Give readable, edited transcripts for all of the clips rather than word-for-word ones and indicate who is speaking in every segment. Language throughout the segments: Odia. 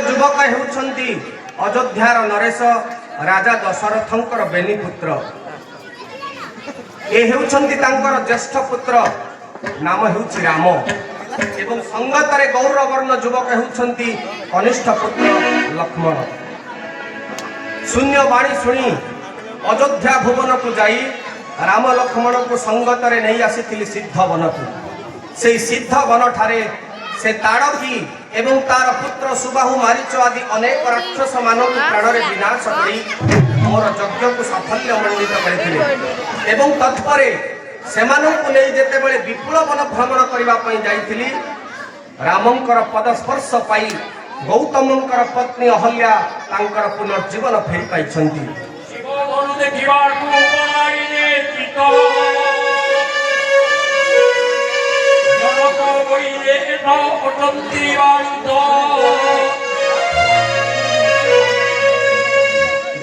Speaker 1: ଯୁବକ ହେଉଛନ୍ତି ଅଯୋଧ୍ୟାର ନରେଶ ରାଜା ଦଶରଥଙ୍କର ବେନି ପୁତ୍ର। ଏ ହେଉଛନ୍ତି ତାଙ୍କର ଜ୍ୟେଷ୍ଠ ପୁତ୍ର, ନାମ ହେଉଛି ରାମ। ଏବଂ ସଙ୍ଗତରେ ଗୌରବର୍ଣ୍ଣ ଯୁବକ ହେଉଛନ୍ତି କନିଷ୍ଠ ପୁତ୍ର ଲକ୍ଷ୍ମଣ। ଶୂନ୍ୟ ବାଣୀ ଶୁଣି ଅଯୋଧ୍ୟା ଭୁବନକୁ ଯାଇ ରାମ ଲକ୍ଷ୍ମଣଙ୍କୁ ସଙ୍ଗତରେ ନେଇ ଆସିଥିଲି ସିଦ୍ଧ ବନକୁ। ସେହି ସିଦ୍ଧ ବନଠାରେ ସେ ତାଡ଼କୀ ଏବଂ ତାର ପୁତ୍ର ସୁବାହୁ ମାରିଚ ଆଦି ଅନେକ ରାକ୍ଷସ ମାନଙ୍କୁ ପ୍ରାଣରେ ବିନାଶ କରି ମୋର ଯଜ୍ଞକୁ ସାଫଲ୍ୟ ମଣ୍ଡିତ କରିଥିଲେ। ଏବଂ ତତ୍ପରେ ସେମାନଙ୍କୁ ନେଇ ଯେତେବେଳେ ବିପୁଳ ବନ ଭ୍ରମଣ କରିବା ପାଇଁ ଯାଇଥିଲି, ରାମଙ୍କର ପଦସ୍ପର୍ଶ ପାଇ ଗୌତମଙ୍କର ପତ୍ନୀ ଅହଲ୍ୟା ତାଙ୍କର ପୁନର୍ଜୀବନ ଫେରି ପାଇଛନ୍ତି।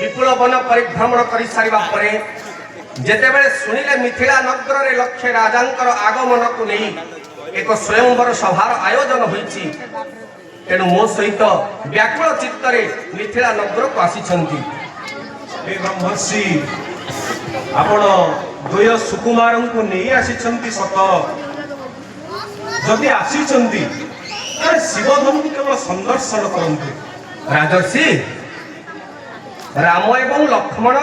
Speaker 1: ବିପୁଳ ବନ ପରିଭ୍ରମଣ କରି ସାରିବା ପରେ ଯେତେବେଳେ ଶୁଣିଲେ ମିଥିଳା ନଗରରେ ଲକ୍ଷେ ରାଜାଙ୍କର ଆଗମନକୁ ନେଇ ଏକ ସ୍ୱୟଂବର ସଭାର ଆୟୋଜନ ହୋଇଛି, ତେଣୁ ମୋ ସହିତ ବ୍ୟାକୁଳ ଚିତ୍ତରେ ମିଥିଳା ନଗରକୁ ଆସିଛନ୍ତି।
Speaker 2: ବ୍ରହ୍ମର୍ଷି, ଆପଣ ଦ୍ୱୟ ସୁକୁମାରଙ୍କୁ ନେଇ ଆସିଛନ୍ତି ସତ, ଯଦି ଆସିଛନ୍ତି ତାହେଲେ ଶିବଧନକୁ କେବଳ ସନ୍ଦର୍ଶନ କରନ୍ତୁ।
Speaker 1: ରାଜର୍ଷି, ରାମ ଏବଂ ଲକ୍ଷ୍ମଣ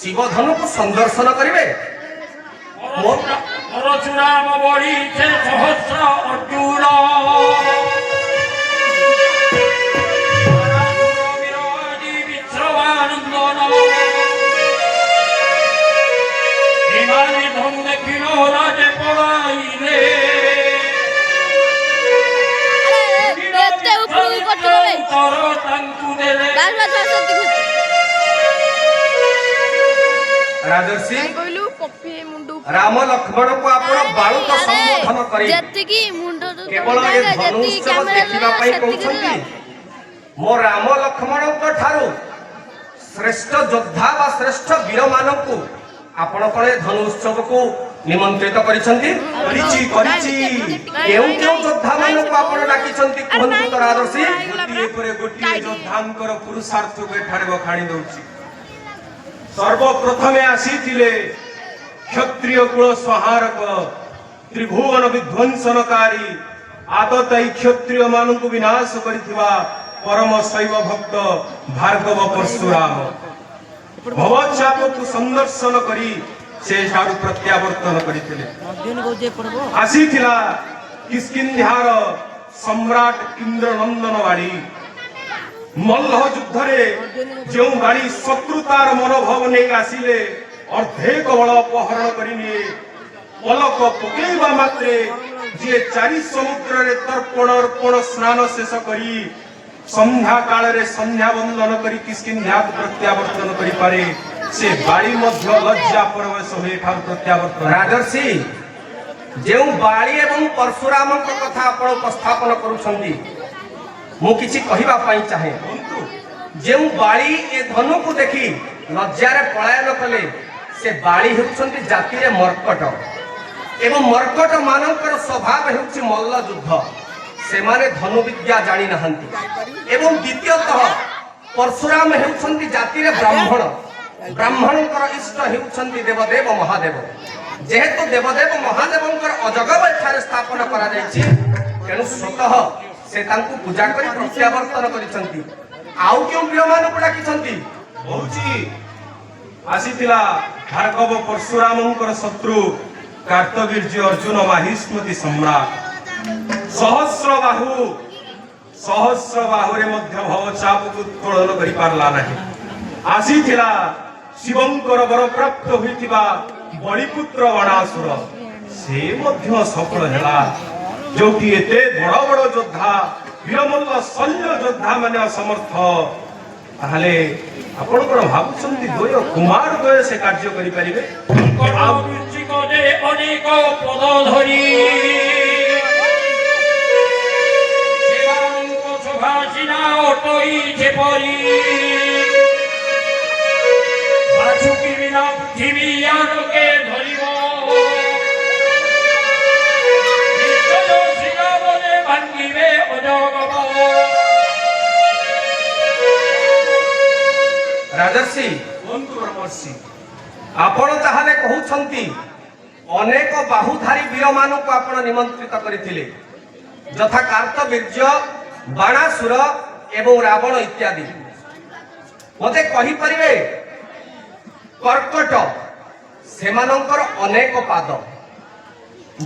Speaker 1: ଶିବଧନକୁ ସନ୍ଦର୍ଶନ କରିବେ? ରାଜର୍ଷି, ରାମ ଲକ୍ଷ୍ମଣଙ୍କୁ ଆପଣ ବାଳୁତ ସମ୍ବୋଧନ କରି କେବଳ ଏ ଧନୁତ୍ସବ ଦେଖିବା ପାଇଁ କହୁଛନ୍ତି? ମୋ ରାମ ଲକ୍ଷ୍ମଣଙ୍କ ଠାରୁ ଶ୍ରେଷ୍ଠ ଯୋଦ୍ଧା ବା ଶ୍ରେଷ୍ଠ ବୀରମାନଙ୍କୁ ଆପଣ କଣ ଏ ଧନୁ ଉତ୍ସବକୁ ନିମନ୍ତ୍ରିତ କରିଛନ୍ତି? କେଉଁ କେଉଁ ଯୋଦ୍ଧା ମାନଙ୍କୁ ଆପଣ ଡାକିଛନ୍ତି କୁହନ୍ତୁ ତ ରାଜର୍ଷି?
Speaker 2: ଗୋଟିଏ ପରେ ଗୋଟିଏ ଯୋଦ୍ଧାଙ୍କର ପୁରୁଷାର୍ଥକୁ ଏଠାରେ ବଖାଣି ଦଉଛି। ସର୍ବପ୍ରଥମେ ଆସିଥିଲେ କ୍ଷତ୍ରିୟ କୁଳ ସଂହାରକ, ତ୍ରିଭୁବନ ବିଧ୍ୱଂସନକାରୀ, ଆଦତାଇ କ୍ଷତ୍ରିୟ ମାନଙ୍କୁ ବିନାଶ କରିଥିବା ପରମ ଶୈବ ଭକ୍ତ ଭାର୍ଗବ ପରଶୁରାମ। ଭବଚାପକୁ ସନ୍ଦର୍ଶନ କରି ସେ ଠାରୁ ପ୍ରତ୍ୟାବର୍ତ୍ତନ କରିଥିଲେ। ଆସିଥିଲା କିଷ୍କିନ୍ଧ୍ୟାର ସମ୍ରାଟ ଇନ୍ଦ୍ରନନ୍ଦନ ବାଣୀ। ମଲ୍ଲ ଯୁଦ୍ଧରେ ଯେଉଁ ବାଣୀ ଶତ୍ରୁତାର ମନୋଭାବ ନେଇ ଆସିଲେ ଅର୍ଦ୍ଧେକ ବଳ ଅପହରଣ କରିନିଏ। ପଲକ ପକେଇବା ମାତ୍ରେ ଯିଏ ଚାରି ସମୁଦ୍ରରେ ତର୍ପଣ ଅର୍ପଣ ସ୍ନାନ ଶେଷ କରି ସନ୍ଧ୍ୟା କାଳରେ ସନ୍ଧ୍ୟା ବନ୍ଦନ କରି କିଷ୍କିନ୍ଧ୍ୟାକୁ ପ୍ରତ୍ୟାବର୍ତ୍ତନ କରିପାରେ, ସେ ବାଳୀ ମଧ୍ୟ ଲଜ୍ଜା ପରବେଶ ହୋଇ ଏଠାରୁ ପ୍ରତ୍ୟାବର୍ତ୍ତନ।
Speaker 1: ରାଜର୍ଷି, ଯେଉଁ ବାଳୀ ଏବଂ ପରଶୁରାମଙ୍କ କଥା ଆପଣ ଉପସ୍ଥାପନ କରୁଛନ୍ତି, ମୁଁ କିଛି କହିବା ପାଇଁ ଚାହେଁ। ଯେଉଁ ବାଳୀ ଏ ଧନୁକୁ ଦେଖି ଲଜ୍ଜାରେ ପଳାୟନ କଲେ, ସେ ବାଳୀ ହେଉଛନ୍ତି ଜାତିରେ ମର୍କଟ ଏବଂ ମର୍କଟ ମାନଙ୍କର ସ୍ୱଭାବ ହେଉଛି ମଲ୍ଲ ଯୁଦ୍ଧ। ସେମାନେ ଧନୁବିଦ୍ୟା ଜାଣି ନାହାନ୍ତି। ଏବଂ ଦ୍ୱିତୀୟତଃ ପରଶୁରାମ ହେଉଛନ୍ତି ଜାତିରେ ବ୍ରାହ୍ମଣ। ବ୍ରାହ୍ମଣଙ୍କର ଇଷ୍ଟ ହେଉଛନ୍ତି ଦେବଦେବ ମହାଦେବ। ଯେହେତୁ ଦେବଦେବ ମହାଦେବଙ୍କର ଅଜଗବ ଏଠାରେ ସ୍ଥାପନ କରାଯାଇଛି, ତେଣୁ ସ୍ୱତଃ ସେ ତାଙ୍କୁ ପୂଜା କରି ପ୍ରତ୍ୟାବର୍ତ୍ତନ କରିଛନ୍ତି। ଆଉ କେଉଁ ପ୍ରିୟମାନଙ୍କୁ ଡାକିଛନ୍ତି?
Speaker 2: କହୁଛି ଆସିଥିଲା ଭାର୍ଗବ ପରଶୁରାମଙ୍କର ଶତ୍ରୁ କାର୍ତ୍ତବୀର୍ଯ୍ୟ ଅର୍ଜୁନ ମାହିଷ୍ମତି ସମ୍ରାଟ। ସହସ୍ର ବାହୁରେ ମଧ୍ୟ ଭବଚାପକୁ ଉତ୍ତୋଳନ କରିପାରିଲା ନାହିଁ। ଆସିଥିଲା ଶିବଙ୍କର ବରପ୍ରାପ୍ତ ହୋଇଥିବା ବଳିପୁତ୍ର ବଣାସୁର। ସେ ମଧ୍ୟ ସଫଳ ହେଲା। ଯୋଉଠି ଏତେ ବଡ ବଡ ଯୋଦ୍ଧା, ବୀରମଲ୍ଲ ଶଲ୍ୟ ଯୋଦ୍ଧା ମାନେ ଅସମର୍ଥ, ତାହେଲେ ଆପଣ କଣ ଭାବୁଛନ୍ତି ଦ୍ୱୟ କୁମାର ଦ୍ୱୟ ସେ କାର୍ଯ୍ୟ କରିପାରିବେ?
Speaker 3: ଅନେକ ପଦ ଧରି ଭାସିନା ଅଟଇ ଯେପରି ବାଛୁକି ବିନା ପୃଥିବୀ ଆଲୋକେ ଧରିବ। ନିଶ୍ଚୟ ଶିରବନେ ଭାଙ୍ଗିବେ ଅଜଗବ।
Speaker 1: ରାଜର୍ଷି
Speaker 2: କୁହନ୍ତୁ ବ୍ରହ୍ମର୍ଷି।
Speaker 1: ଆପଣ ତାହେଲେ କହୁଛନ୍ତି ଅନେକ ବାହୁଧାରୀ ବୀରମାନଙ୍କୁ ଆପଣ ନିମନ୍ତ୍ରିତ କରିଥିଲେ, ଯଥା କାର୍ତ୍ତବୀର୍ଯ୍ୟ, ବାଣାସୁର ଏବଂ ରାବଣ ଇତ୍ୟାଦି। ମତେ କହିପାରିବେ କର୍କଟ ସେମାନଙ୍କର ଅନେକ ପାଦ,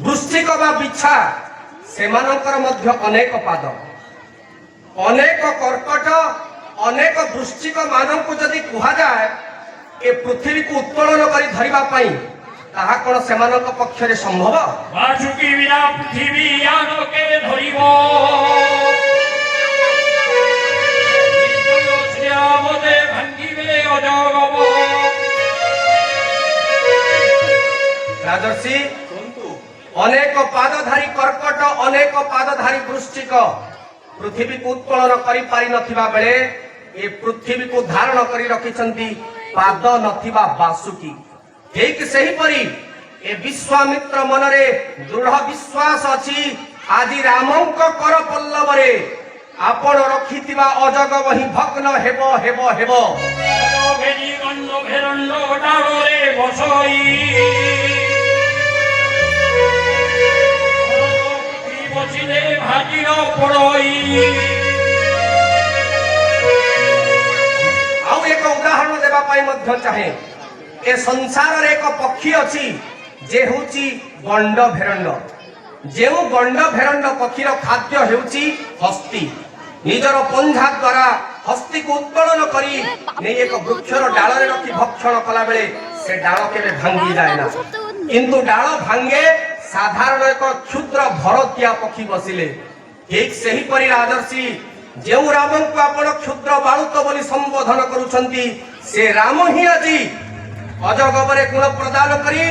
Speaker 1: ବୃଶ୍ଚିକ ବା ବିଛା ସେମାନଙ୍କର ମଧ୍ୟ ଅନେକ ପାଦ। ଅନେକ କର୍କଟ ଅନେକ ବୃଶ୍ଚିକ ମାନଙ୍କୁ ଯଦି କୁହାଯାଏ ଏ ପୃଥିବୀକୁ ଉତ୍ତୋଳନ କରି ଧରିବା ପାଇଁ, ତାହା କଣ ସେମାନଙ୍କ ପକ୍ଷରେ ସମ୍ଭବ?
Speaker 3: ବାସୁକି ବିନା ପୃଥିବୀ ଆଲୋକେ ଧରିବ। ଶ୍ରୀରାମଦେ ଭାଙ୍ଗିବେ ଅଜଗମ।
Speaker 1: ରାଜର୍ଷି
Speaker 2: କୁହନ୍ତୁ।
Speaker 1: ଅନେକ ପାଦଧାରୀ କର୍କଟ, ଅନେକ ପାଦଧାରୀ ବୃଶ୍ଚିକ ପୃଥିବୀକୁ ଉତ୍କଳନ କରିପାରି ନଥିବା ବେଳେ ଏ ପୃଥିବୀକୁ ଧାରଣ କରି ରଖିଛନ୍ତି ପାଦ ନଥିବା ବାସୁକି। ଠିକ ସେହିପରି ଏ ବିଶ୍ୱାମିତ୍ର ମନରେ ଦୃଢ ବିଶ୍ୱାସ ଅଛି, ଆଜି ରାମଙ୍କ କର ପଲ୍ଲବରେ ଆପଣ ରଖିଥିବା ଅଜଗମ ହିଁ ଭଗ୍ନ ହେବ ହେବ ହେବ।
Speaker 3: ଘେରି ଗଣ୍ଡ ଘେରଣ୍ଡ ଡାଳରେ ବସଇ। ବସିଲେ ଭାଜିର ପଡ଼ଇ।
Speaker 1: ଆଉ ଏକ ଉଦାହରଣ ଦେବା ପାଇଁ ମଧ୍ୟ ଚାହେଁ। ଏ ସଂସାରରେ ଏକ ପକ୍ଷୀ ଅଛି ଯେ ହେଉଛି ଗଣ୍ଡ ଭେରଣ୍ଡ। ଯେଉଁ ଗଣ୍ଡ ଭେରଣ୍ଡ ପକ୍ଷୀର ଖାଦ୍ୟ ହେଉଛି ହସ୍ତି। ନିଜର ପଞ୍ଝା ଦ୍ୱାରା ହସ୍ତିକୁ ଉତ୍ତୋଳନ କରି ନେଇ ଏକ ବୃକ୍ଷର ଡାଳରେ ରଖି ଭକ୍ଷଣ କଲା ବେଳେ ସେ ଡାଳ କେବେ ଭାଙ୍ଗି ଯାଏ ନା, କିନ୍ତୁ ଡାଳ ଭାଙ୍ଗେ ସାଧାରଣ ଏକ କ୍ଷୁଦ୍ର ଭରତିଆ ପକ୍ଷୀ ବସିଲେ। ଠିକ ସେହିପରି ରାଜର୍ଷି, ଯେଉଁ ରାମଙ୍କୁ ଆପଣ କ୍ଷୁଦ୍ର ବାଳୁତ ବୋଲି ସମ୍ବୋଧନ କରୁଛନ୍ତି, ସେ ରାମ ହିଁ ଆଜି ଅଜଗବରେ ଗୁଣ ପ୍ରଦାନ କରି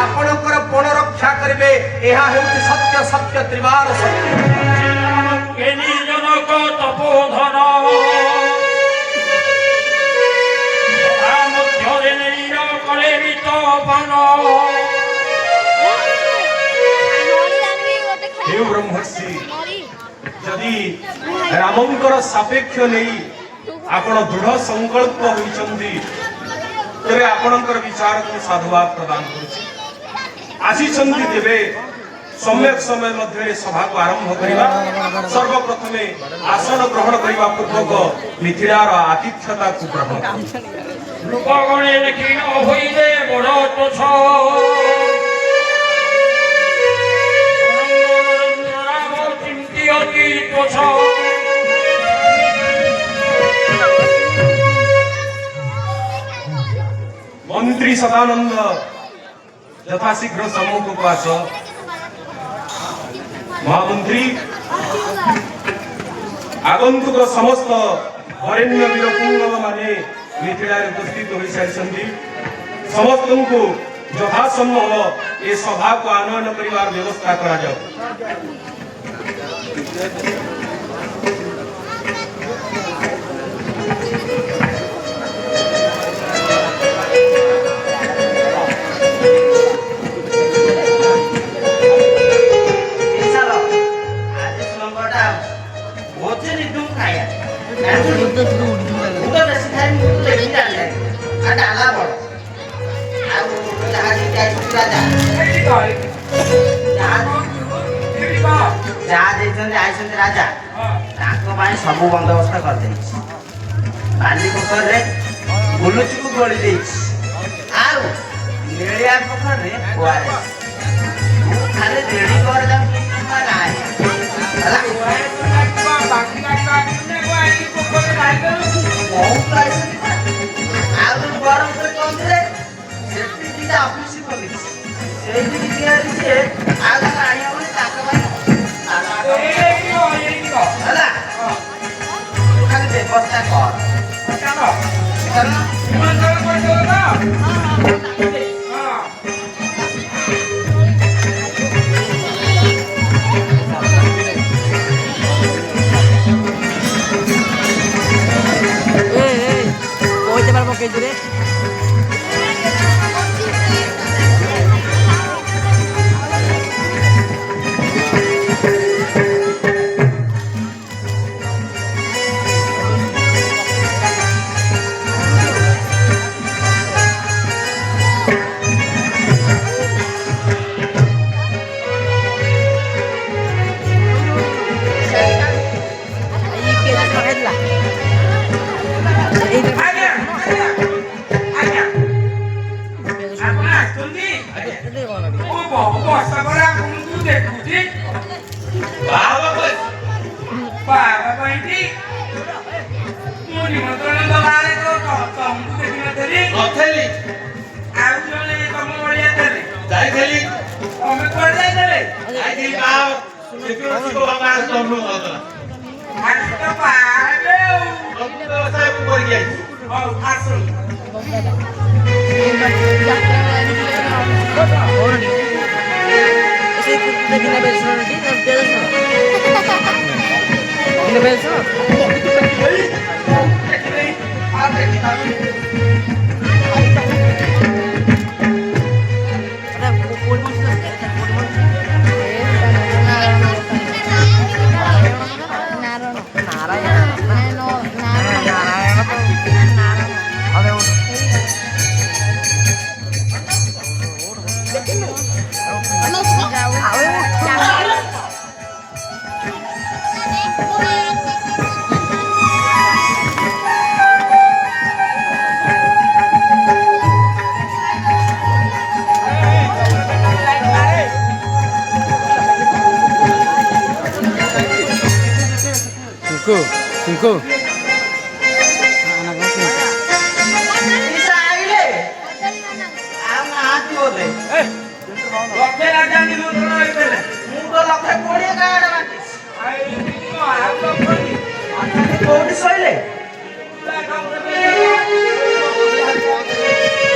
Speaker 1: ଆପଣଙ୍କର ପଣ ରକ୍ଷା କରିବେ। ଏହା ହେଉଛି ସତ୍ୟ, ସତ୍ୟ ତ୍ରିବାର ସତ୍ୟ।
Speaker 3: ଘେନି ଜନକ ତପୋଧନ। ତା ମଧ୍ୟରେ ନେଇ କଳେ ବିତପନ।
Speaker 2: ହେ ବ୍ରହ୍ମର୍ଷି, ଯଦି ରାମଙ୍କର ସାପେକ୍ଷ ନେଇ ଆପଣ ଦୃଢ ସଂକଳ୍ପ ହୋଇଛନ୍ତି, ତେବେ ଆପଣଙ୍କର ବିଚାରକୁ ସାଧୁବାଦ ପ୍ରଦାନ କରୁଛି। ଆସିଛନ୍ତି ତେବେ ସମ୍ୟକ ସମୟ ମଧ୍ୟରେ ସଭାକୁ ଆରମ୍ଭ କରିବା। ସର୍ବପ୍ରଥମେ ଆସନ ଗ୍ରହଣ କରିବା ପୂର୍ବକ ମିଥିଳାର ଆତିଥ୍ୟତାକୁ ଗ୍ରହଣ କର।
Speaker 3: ରୂପଗଣେ ଦେଖି ନ ହୋଇଲେ ବଡ଼ ତୋଷ। ରାମ ଚିନ୍ତି ଅତି ତୋଷ।
Speaker 2: ମନ୍ତ୍ରୀ ସଦାନନ୍ଦ ଯଥାଶୀଘ୍ର ସମ୍ମୁଖକୁ ଆସ। ମହାମନ୍ତ୍ରୀ, আগন্তুক সমস্ত বরেণ্য বীরপুঙ্গব মানে মিথিলায় উপস্থিত হয়েসারিছন্তি। সমস্তଙ୍କୁ যথাসম্ভব এ সভাକୁ আনয়ন করিবার ব্যবস্থা করা যাও।
Speaker 4: রাজা সবু বন্দোবস্ত করে বালিপোখরে গুলুচু গোলি দিয়েছি ଆଉ ନେଳିଆ ପୋଖରୀରେ ଓଆରଏସ୍ ମୁଁ ଖାଲି ରେଡି କରିଦେବି ହେଲା ବହୁତ ଆଇସନ୍ତି ଆଉ ବ୍ରହ୍ମପୁର କହୁଥିଲେ ସେଠି ଦିଟା ଅଫିସ ଖୋଲିଛି ସେଇଠି ତିଆରି ସିଏ ଆଉ ତାକୁ ଆଣିବ ବୋଲି ତାଙ୍କ ପାଇଁ ହେଲା ତୁ ଖାଲି ବ୍ୟବସ୍ଥା କର
Speaker 5: কইতে পারবো কে জুড়ে
Speaker 3: ଆଜ୍ଞା ଆଜ୍ଞା ଆପଣ ଆସୁଛନ୍ତି ମୁଁ ବହୁ ବର୍ଷ ପରେ ଆପଣଙ୍କୁ ଦେଖୁଛି ବାବା ପାଇଁକି ମୁଁ ନିମନ୍ତ୍ରଣ ଦେବାରେ ତମକୁ ଦେଖିନଥିଲି ଆଉ ଜଣେ ତମ ଭଳିଆ ଥିଲେ ତମେ କୁଆଡେ ଯାଇଥିଲେ ଆଜି ତ ବାହାରେ ହଉ ଆସନ୍ତୁ
Speaker 5: Cinco.
Speaker 4: ଆଇଲେ ଆଉ ନାହାନ୍ତି ବୋଧେ
Speaker 3: ଲକ୍ଷେ ରାଜା ନିମନ୍ତ୍ରଣ ହେଇଥିଲେ
Speaker 4: ମୁଁ ତ 120 କାର୍ଡ ବାଣ୍ଟିଛି
Speaker 3: ଆଉ ଲକ୍ଷେ
Speaker 4: କୋଉଠି ଶୋଇଲେ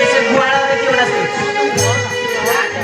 Speaker 4: ସେ ଗୁହାଳ ଦେଖି ଗୋଟେ ଶୋଇଛି
Speaker 3: ରାଜା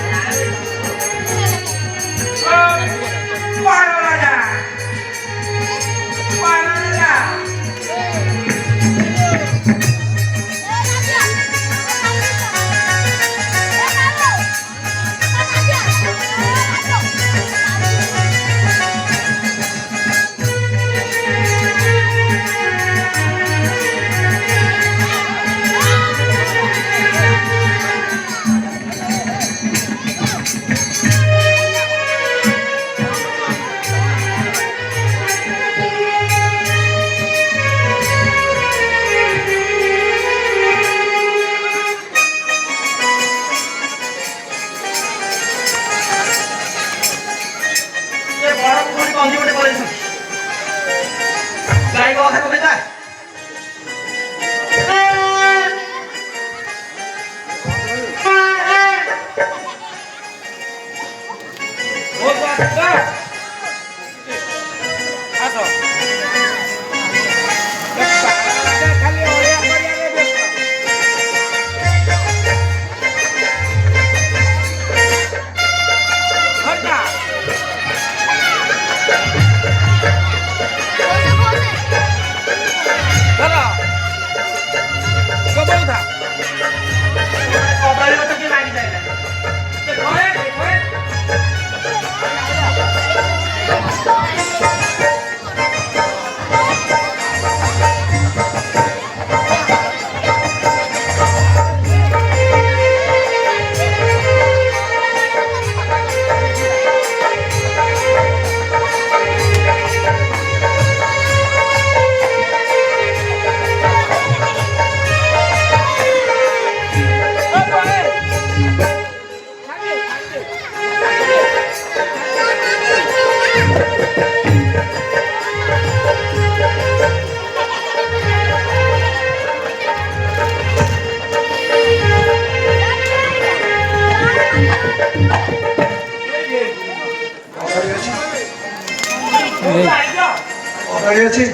Speaker 5: ଗାଡ଼ି ଅଛି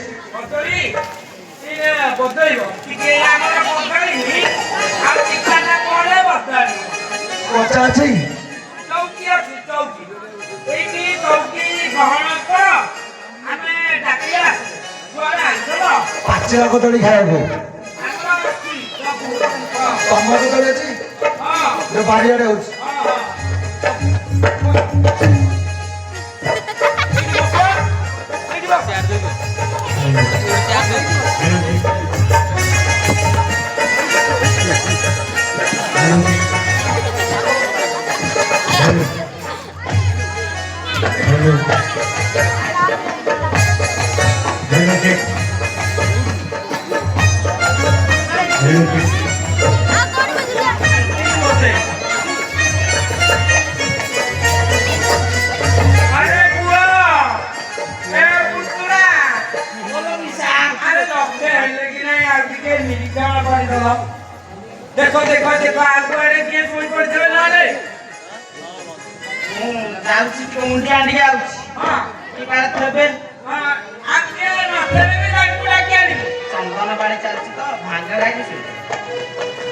Speaker 5: କଚା ଅଛି ପାଚିଲା କଦଳୀ ଖାଇବାକୁ ତମ କଦଳୀ ଅଛି ଯୋଉ ବାରିଆଡେ ହଉଛି
Speaker 6: Hello.
Speaker 3: আরে বুয়া এ পুত্রা
Speaker 4: বলো নিশান
Speaker 3: আরে লক্ষ্যে হেলে কি নাই আর দিকে নিরিক্ষা পারি দাও দেখো দেখো দেখো আগুয়ারে কে শুই পড়ছে না রে
Speaker 4: ମୁଁ ଯାଉଛି ମୁଣ୍ଡିଆ ଆଣିକି ଆଉଛି
Speaker 3: হ্যাঁ
Speaker 4: କି କାଳେ ଥେବେ
Speaker 3: আজকে নথেলে বি তাକୁ ডাকি আনিবি
Speaker 4: ଚନ୍ଦନ ବାଡ଼ି ଚାଲିଛି ତ ଭାଙ୍ଗ ଖାଇକି ଶୋଇ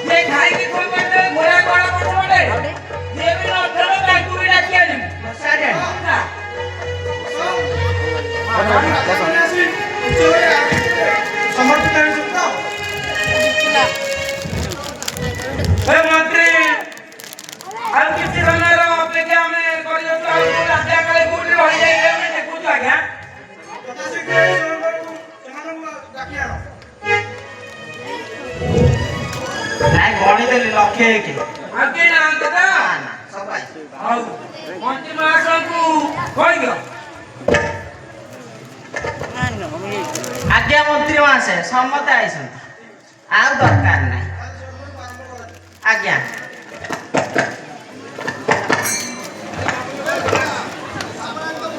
Speaker 3: ସେ ଖାଇକି କଣ କରିତେ ଘୋଡ଼ା କଣ କରୁଛେ ସେ ବି ନଥେଲେ ତାକୁ ବି ଡାକି ଆନିବି
Speaker 4: ସାରିଆ
Speaker 3: ନା
Speaker 5: ସମର୍ପିତ ହେଇଛନ୍ତି ତ
Speaker 3: ଏ ମନ୍ତ୍ରୀ ଆଉ କିଛି ସମୟର ଅପେକ୍ଷା ଆମେ କରିଦେବୁ ଆଉ ରାଜା କାଳେ କୋଉଠି ରହିଯାଇଥିଲେ ଆମେ ଦେଖୁଛୁ ଆଜ୍ଞା
Speaker 5: ଯଥାଶୀଘ୍ର ଏଇ ସେମାନଙ୍କୁ ଡାକି ଆଣ
Speaker 4: ନାଇଁ ଗଣିଦେଲି ଲକ୍ଷେ ଏକ
Speaker 3: ଆଉ କିଏ ନାହାନ୍ତି ତ
Speaker 4: ନା ନା ସବୁ ଆଇଛି
Speaker 3: ହଉ ମନ୍ତ୍ରୀ ମହାଶୟଙ୍କୁ କହିଦିଅ
Speaker 4: ଆଜ୍ଞା ମନ୍ତ୍ରୀ ମହାଶୟ ସମସ୍ତେ ଆଇଛନ୍ତି ଆଉ ଦରକାର ନାହିଁ ଆଜ୍ଞା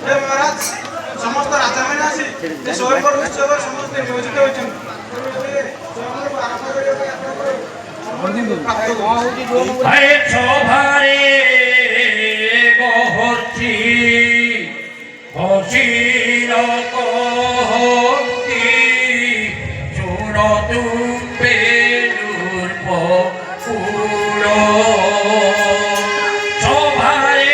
Speaker 5: ହେ ମହାରାଜ ସମସ୍ତ ରାଜାମାନେ ଆସି ଏ ସ୍ୱୟଂବର ଉତ୍ସବରେ ସମସ୍ତେ ନିୟୋଜିତ ହୋଇଛନ୍ତି ସ୍ୱୟଂବରକୁ ଆରମ୍ଭ କରିବା ପାଇଁ ଆପଣଙ୍କର ପ୍ରାପ୍ତ କରୁଛି।
Speaker 3: ହେ ସଭାରେ ଗହର୍ତ୍ତି ହସିର କହନ୍ତି ଶୁଣ ତୁମ୍ଭେ ନୂର୍ପ ପୁର ସଭାରେ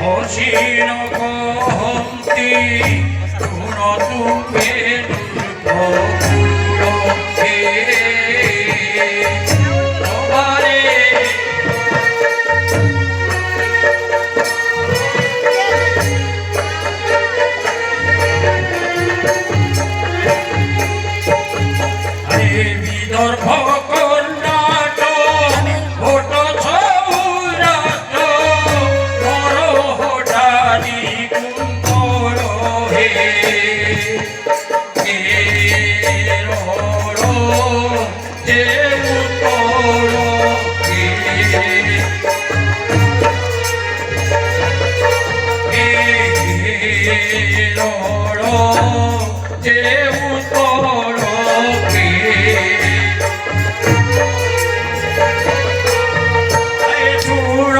Speaker 3: হসিন কহন্তি শুণ তুমে দুর্ভে সবারে আরে বিদর্ভ কর্ণাটক ভোট ছৌরাট মরহডারি কুন্তর হে রড় যে উত্তর রড় যে উত্তর শুণ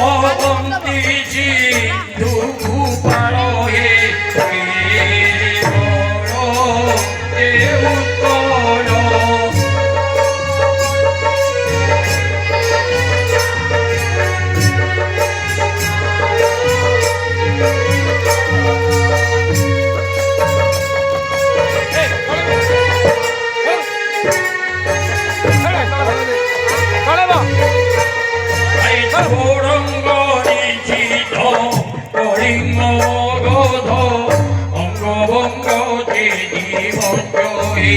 Speaker 3: অবন্তি সিন্ধু পারহে এ উত্তর গৌরঙ্গ নিচিত কলিঙ্গ গধ অঙ্গভঙ্গ জীবন্ত হে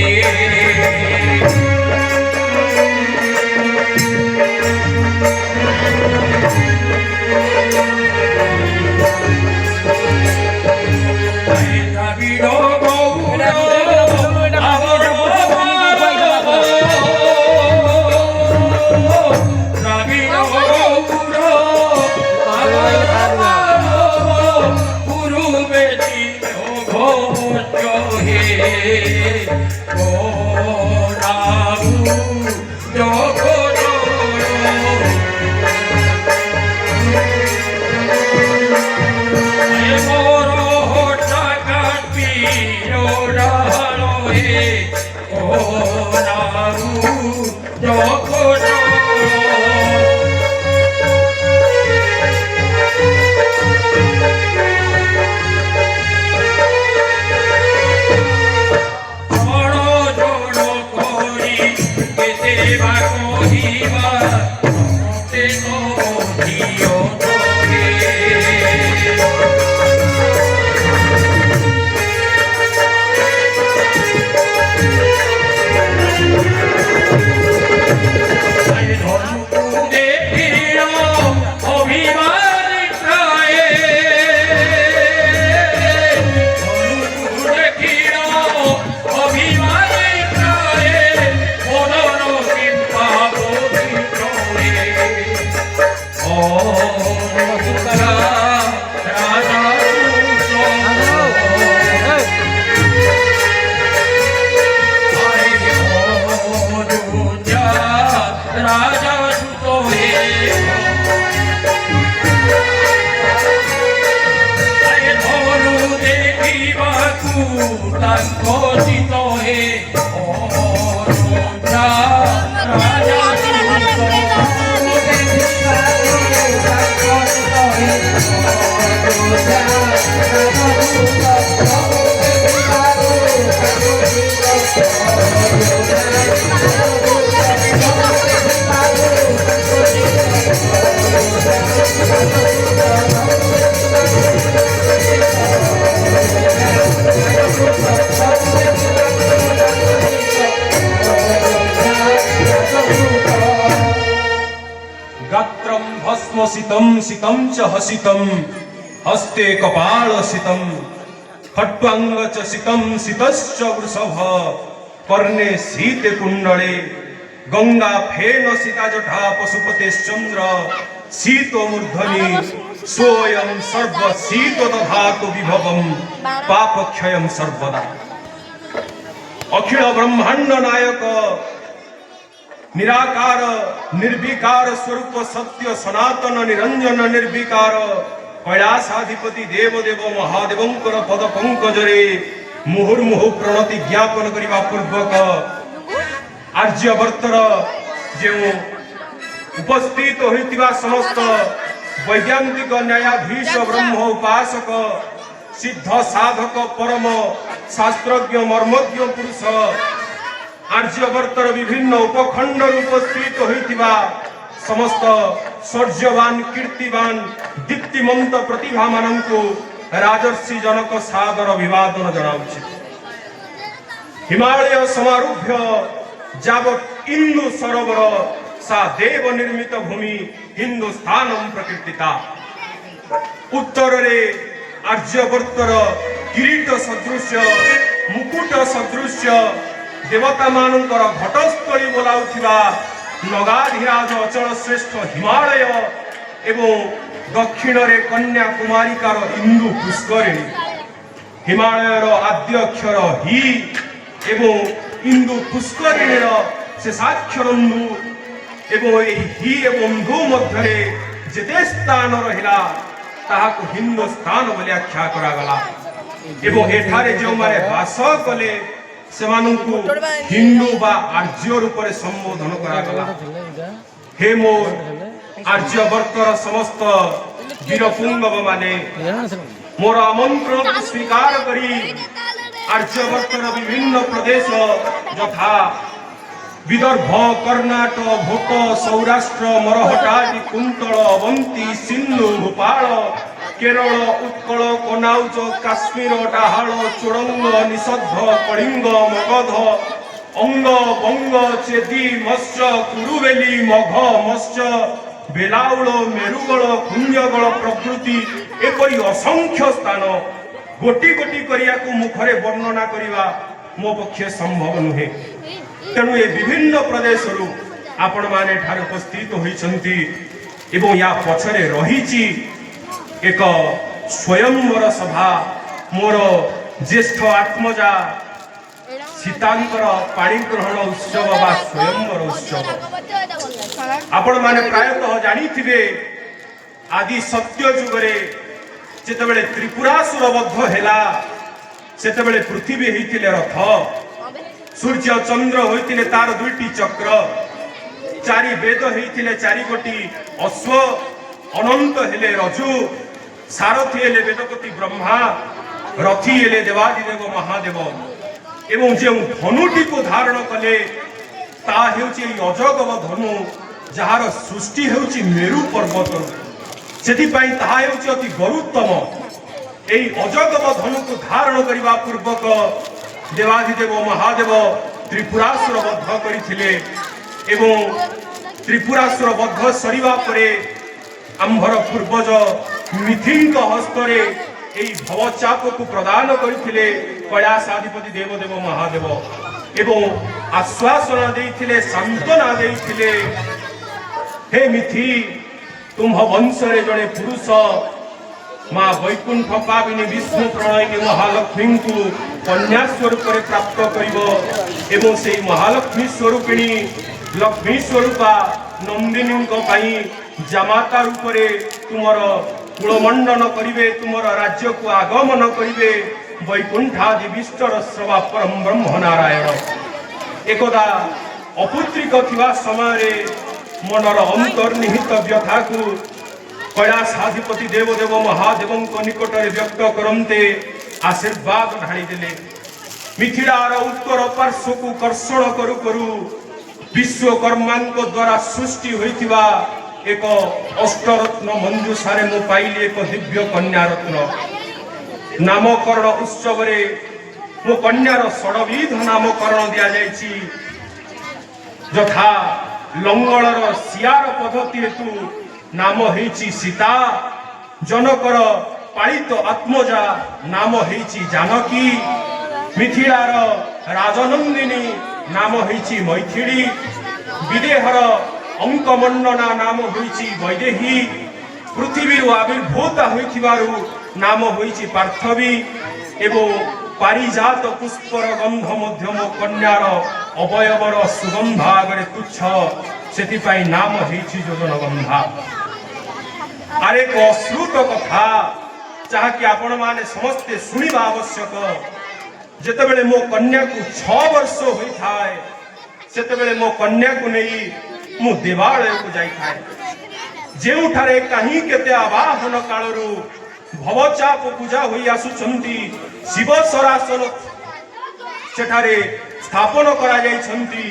Speaker 3: দ্রাবিড় গৌর দ্রাবিড় গুরু বেদি ঘোষ হে গোরাবু জগত মোর টাকা পিরোড়াল হে গোরাবু জগত तत्कोचित हे राजा
Speaker 2: गात्रं भस्मसितं सितं च हसितं हस्ते कपालसितं खट्वांग च सितं सितश्च वृषभ कर्णे सीते कुण्डले गंगा फेन सीता जटा पशुपतेश्चंद्र शीतो मूर्धनि सोऽयं सर्व शीतो दधातु विभवं पापक्षयं सर्वदा। अखिल ब्रह्मांड नायक निराकार निर्विकार स्वरूप सत्य सनातन निरंजन निर्विकार कैलासाधिपति देवदेव महादेवंकर पद पंकजरे मुहुर्मुहु प्रणति ज्ञापन करने पूर्वक आर्यवर्तर जो उपस्थित होइतिबा समस्त वैज्ञानिक न्यायाधीश ब्रह्म उपासक सिद्ध साधक परम शास्त्रज्ञ मर्मज्ञ पुरुष आर्यवर्तर विभिन्न उपखंड उपस्थित होइतिबा समस्त शौर्यवान कीर्तिवान दीप्तिमंत प्रतिभा मानंकु राजर्षि जनक सादर अभिवादन जनाउछि। हिमालय समारूढ्य जावत इंदु सरोवर सा देव निर्मित भूमि हिंदुस्तानम प्रकीर्तिता। उत्तर रे आर्यवर्तर किरीट सदृश मुकुट सदृश देवता मानकर घटस्थली बोलाउथिबा नगाधिराज अचल श्रेष्ठ हिमालय एवं दक्षिण रे कन्याकुमारिकार इंदु पुष्करिणी। हिमालयर आद्य अक्षर हि एवं इंदु पुष्करिणीर शेषाक्षर न्दु एवं हि एवं धू मध्य जेते स्थान रहिला ताहाकु हिंदुस्तान बोली आख्या करागला एवं एठारे जो माने वास कले सेमानंकु हिंदू बा आर्य रूप में संबोधन करागला। हे मोर आर्यवर्तर समस्त वीरपुंगव माने मोर आमंत्रण स्वीकार करी आर्यवर्तर विभिन्न प्रदेश यथा विदर्भ कर्णाटक भोट सौराष्ट्र मरहटादि कुंतल अवंती सिंधु भोपाल केरल उत्कल कनाउज काश्मीर डाहाल चोड़ंग निषद्ध कलिंग मगध अंग बंग चेदी मत्स्य कुरुबेली मघ मत्स्य बेलाउल मेरुगल कुंजगल प्रकृति एपरी असंख्य स्थान गोटी गोटी करिया को मुखरे वर्णना करिवा मो पक्षे संभव नुहे। तेणु ये विभिन्न प्रदेश आपण माने ठार उपस्थित होइछंती एवं या पछरे रहिछि एक स्वयंवर सभा मोर ज्येष्ठ आत्मजा सीतांकर पाणी ग्रहण उत्सव बा स्वयंवर उत्सव। आपण माने प्रायतः जानिथिबे आदि सत्य जुगरे जेतेबेले त्रिपुरासुर बद्ध हेला सेतेबेले पृथ्वी हेतिले रथ सूर्य चंद्र होइतिले तार दुईटी चक्र चारि वेद हेतिले चारि गोटी अश्व अनंत हेले रजु सारथी हेले वेदपति ब्रह्मा रथी हेले देवादिदेव महादेव एवं जो धनुटी को धारण कले ता हेउची अजगव धनु जार सृष्टि हेउची मेरु पर्वत सेति पई ताहा हेउची अति गरुत्तम। एई अजगव धनु को धारण करिवा पूर्वक देवादिदेव महादेव त्रिपुरासुर बद्ध करिथिले एवं त्रिपुरासुर बद्ध सरिवा परे आंभर पूर्वज मिथिंक हस्तरे एई भवचाप को प्रदान करिथिले कैलासाधिपति देवदेव महादेव एवं आश्वासना देइथिले सांत्वना देइथिले हे मिथि तुम वंशरे जड़े पुरुष माँ वैकुंठ पाविनी विष्णु प्रणयिनी महालक्ष्मी को कन्या स्वरूप प्राप्त कर से महालक्ष्मी स्वरूपिणी लक्ष्मी स्वरूपा नंदिनी जामाता रूप तुमर कुलमंडन करिवे तुमर राज्य को आगमन करिवे ବୈକୁଣ୍ଠାଦି ବିଷ୍ଟର ଶ୍ରବା ପରମ ବ୍ରହ୍ମ ନାରାୟଣ। ଏକଦା ଅପୁତ୍ରିକ ଥିବା ସମୟରେ ମନର ଅନ୍ତର୍ନିହିତ ବ୍ୟଥାକୁ କୈଳାସାଧିପତି ଦେବଦେବ ମହାଦେବଙ୍କ ନିକଟରେ ବ୍ୟକ୍ତ କରନ୍ତେ ଆଶୀର୍ବାଦ ଢାଳିଦେଲେ। ମିଥିଳାର ଉତ୍ତର ପାର୍ଶ୍ୱକୁ କର୍ଷଣ କରୁ କରୁ ବିଶ୍ୱକର୍ମାଙ୍କ ଦ୍ୱାରା ସୃଷ୍ଟି ହୋଇଥିବା ଏକ ଅଷ୍ଟରତ୍ନ ମଞ୍ଜୁଷାରେ ମୁଁ ପାଇଲି ଏକ ଦିବ୍ୟ କନ୍ୟା ରତ୍ନ। ନାମକରଣ ଉତ୍ସବରେ ମୋ କନ୍ୟାର ଷଡ଼ବିଧ ନାମକରଣ ଦିଆଯାଇଛି। ଯଥା ଲଙ୍ଗଳର ଶିଆର ପଦ୍ଧତି ହେତୁ ନାମ ହେଇଛି ସୀତା, ଜନକର ପାଳିତ ଆତ୍ମଜା ନାମ ହେଇଛି ଜାନକୀ, ମିଥିଳାର ରାଜନନ୍ଦିନୀ ନାମ ହେଇଛି ମୈଥିଳୀ, ବିଦେହର ଅଙ୍କମଣ୍ଡନା ନାମ ହୋଇଛି ବୈଦେହୀ, ପୃଥିବୀରୁ ଆବିର୍ଭୂତା ହୋଇଥିବାରୁ ନାମ ହୋଇଛି ପାର୍ଥବୀ ଏବଂ ପାରିଜାତ ପୁଷ୍ପର ଗନ୍ଧ ମଧ୍ୟ ମୋ କନ୍ୟାର ଅବୟବର ସୁଗନ୍ଧ ଆଗରେ ତୁଚ୍ଛ, ସେଥିପାଇଁ ନାମ ହେଇଛି ଯୋଜନଗନ୍ଧା। ଆରେ ଏକ ଅଶ୍ରୁତ କଥା ଯାହାକି ଆପଣମାନେ ସମସ୍ତେ ଶୁଣିବା ଆବଶ୍ୟକ। ଯେତେବେଳେ ମୋ କନ୍ୟାକୁ 6 ବର୍ଷ ହୋଇଥାଏ ସେତେବେଳେ ମୋ କନ୍ୟାକୁ ନେଇ ମୁଁ ଦେବାଳୟକୁ ଯାଇଥାଏ, ଯେଉଁଠାରେ କାହିଁ କେତେ ଆବାହନ କାଳରୁ ଭବଚାପ ପୂଜା ହୋଇ ଆସୁଛନ୍ତି। ଶିବ ସରାସନ ସେଠାରେ ସ୍ଥାପନ କରାଯାଇଛନ୍ତି।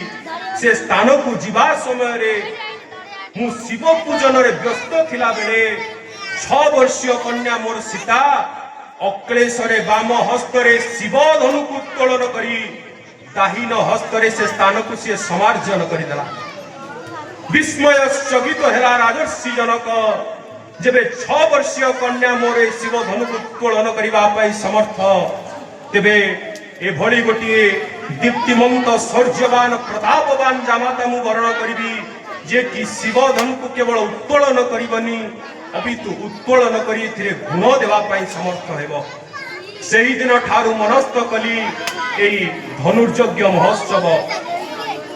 Speaker 2: ସେ ସ୍ଥାନକୁ ଯିବା ସମୟରେ ମୁଁ ଶିବ ପୂଜନରେ ବ୍ୟସ୍ତ ଥିଲା ବେଳେ 6 ବର୍ଷୀୟ କନ୍ୟା ମୋର ସୀତା ଅକ୍ଲେଶରେ ବାମ ହସ୍ତରେ ଶିବ ଧନୁକୁ ଉତ୍ତୋଳନ କରି ଦାହିନ ହସ୍ତରେ ସେ ସ୍ଥାନକୁ ସିଏ ସମାର୍ଜନ କରିଦେଲା। ବିସ୍ମୟ ସ୍ଥଗିତ ହେଲା ରାଜର୍ଷି ଜନକ। ଯେବେ 6 ବର୍ଷୀୟ କନ୍ୟା ମୋର ଏ ଶିବ ଧନୁକୁ ଉତ୍ତୋଳନ କରିବା ପାଇଁ ସମର୍ଥ, ତେବେ ଏଭଳି ଗୋଟିଏ ଦୀପ୍ତିମନ୍ତ ଶୌର୍ଯ୍ୟବାନ ପ୍ରତାପବାନ ଜାମାତା ମୁଁ ବରଣ କରିବି ଯେ କି ଶିବ ଧନୁକୁ କେବଳ ଉତ୍ତୋଳନ କରିବନି ଅପିତୁ ଉତ୍ତୋଳନ କରି ଏଥିରେ ଗୁଣ ଦେବା ପାଇଁ ସମର୍ଥ ହେବ। ସେହିଦିନ ଠାରୁ ମନସ୍ଥ କଲି ଏହି ଧନୁର୍ଯଜ୍ଞ ମହୋତ୍ସବ।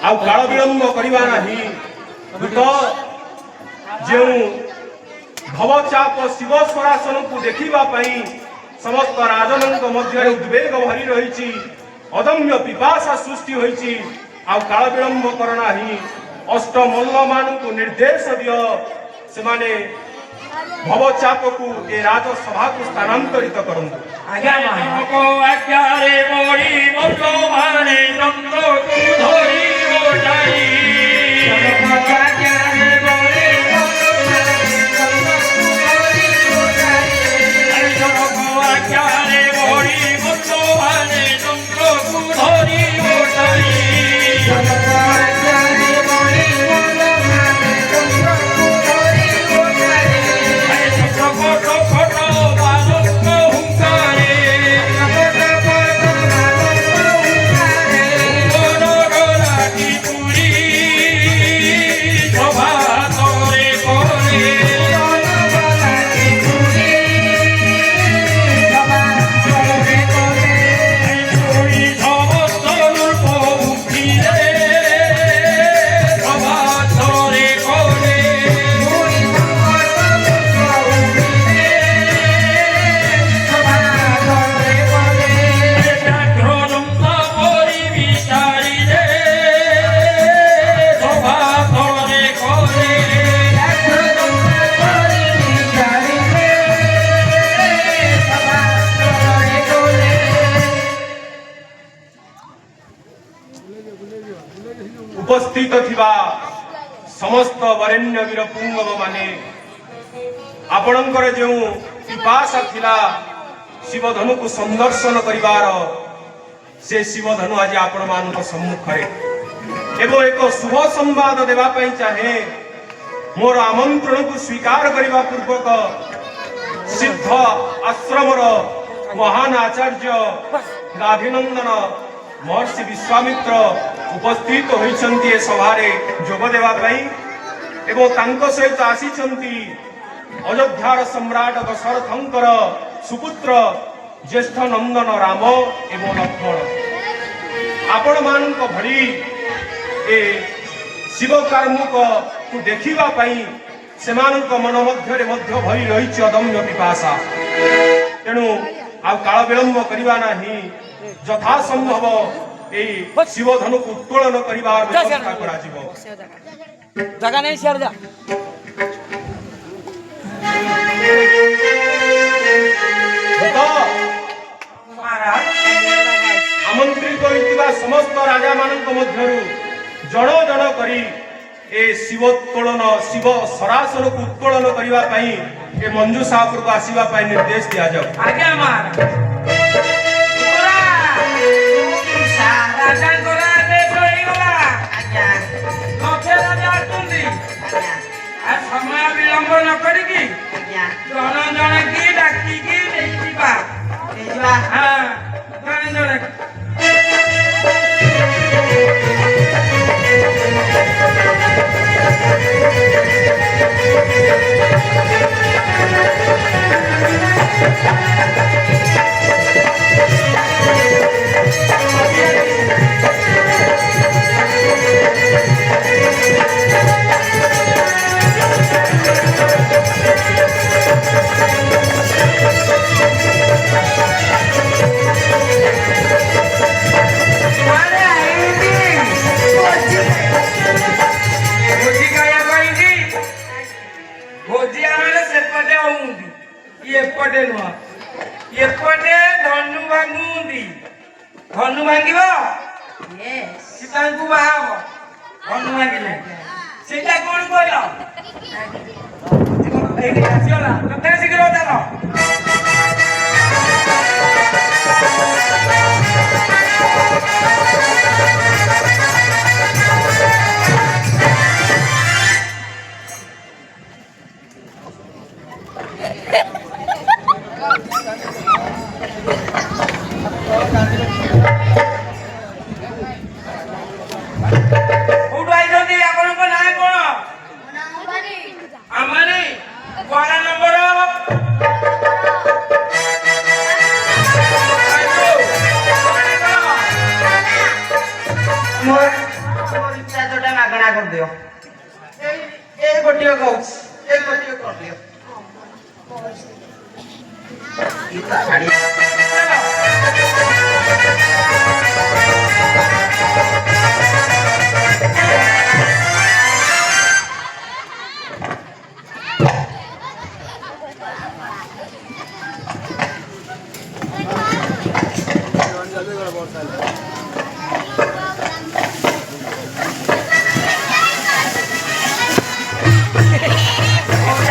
Speaker 2: ଆଉ କାଳ ବିଳମ୍ବ କରିବା ନାହିଁ। ଯେଉଁ ଭବଚାପ ଶିବ ସ୍ୱରାସନକୁ ଦେଖିବା ପାଇଁ ସମସ୍ତ ରାଜନଙ୍କ ମଧ୍ୟରେ ଉଦ୍ବେଗ ଭରି ରହିଛି, ଅଦମ୍ୟ ପିପାସା ସୃଷ୍ଟି ହୋଇଛି। ଆଉ କାଳ ବିଳମ୍ବ କର ନାହିଁ। ଅଷ୍ଟମଲ୍ଲମାନଙ୍କୁ ନିର୍ଦ୍ଦେଶ ଦିଅ, ସେମାନେ ଭବଚାପକୁ ଏ ରାଜସଭାକୁ ସ୍ଥାନାନ୍ତରିତ କରନ୍ତୁ।
Speaker 3: ଆଜ୍ଞା ଆଜ୍ଞାରେ ବଳି ବର୍ତ୍ତମାନେ ଚନ୍ଦ୍ରକୁ ଧରି ଗୋଟାଇ
Speaker 2: उपस्थित थिबा समस्त वरेण्य वीर पुंगव माने आपणकर जो पिपासा थिला शिवधनु को संदर्शन करिवार से शिवधनु आज आपण मानक सम्मुखरे एवं एक शुभ संवाद देवा पई चाहे मोर आमंत्रण को स्वीकार करिवा पूर्वक सिद्ध आश्रमर महान आचार्य गाधिनंदन महर्षि विश्वामित्र उपस्थित होइछन्ति ए सभारे जोग देवा पई एवं तांको सहित आसीछन्ति अयोध्यार सम्राट दशरथंकर सुपुत्र ज्येष्ठ नंदन राम एवं लक्ष्मण आपण मानक भली ए शिव कार्मुक को देखिबा पई सेमानक मन मध्यरे मध्य भई रहिछि अदम्य पिपासा तेणु ଆଉ କାଳ ବିଳମ୍ବ କରିବା ନାହିଁ ଯଥା ସମ୍ଭବ এই শিবধনুକୁ ଉତ୍ତୋଳନ କରିବାର ବ୍ୟବସ୍ଥା କରାଯିବ।
Speaker 3: জায়গা নেই সিয়ার যা
Speaker 2: আমন্ত্রিত ହୋଇଥିବା ସମସ୍ତ ରାଜାମାନଙ୍କ ମଧ୍ୟରୁ ଜଣ ଜଣ କରି ଏ ଶିବୋତ୍ତୋଳନ ଶିବ ସରାସରକୁ ଉତ୍ତୋଳନ କରିବା ପାଇଁ ଏ ମଞ୍ଜୁଷାପୁରକୁ ଆସିବା ପାଇଁ ନିର୍ଦ୍ଦେଶ ଦିଆଯାଉ।
Speaker 3: ଆଜ୍ଞା ମହାରାଜ ରାଜାଙ୍କର ଆଦେଶ ହେଇଗଲା। ଲକ୍ଷେ ରାଜା ଆସୁଛନ୍ତି ଆଉ ସମୟ ବିଳମ୍ବ ନ କରିକି ଜଣ ଜଣ କି ଡାକିକି ନେଇଯିବା। ହଁ ଜଣେ ଜଣେ ଏପଟେ ନୁହଁ ଏପଟେ ଧନୁ ଭାଙ୍ଗୁନ୍ତି ଧନୁ ଭାଙ୍ଗିବ ସୀତାଙ୍କୁ ବାହା ହବ ଧନୁ ଭାଙ୍ଗିଲେ ସେଇଟା କଣ କହିଲ ଏଇଠି ଆସିଗଲା କେତେ ଶୀଘ୍ର ଚାଲ କୋଉଠୁ ଆଇଛନ୍ତି ଆପଣଙ୍କ ନାଁ କଣ ଆମରି କଣ ନମ୍ବର
Speaker 4: ରିଚାର୍ଜଟା ମାଗଣା କରିଦିଅ ଏଇ ଗୋଟିଏ କହୁଛି ଏଇ ଗୋଟିଏ କରିଦିଅ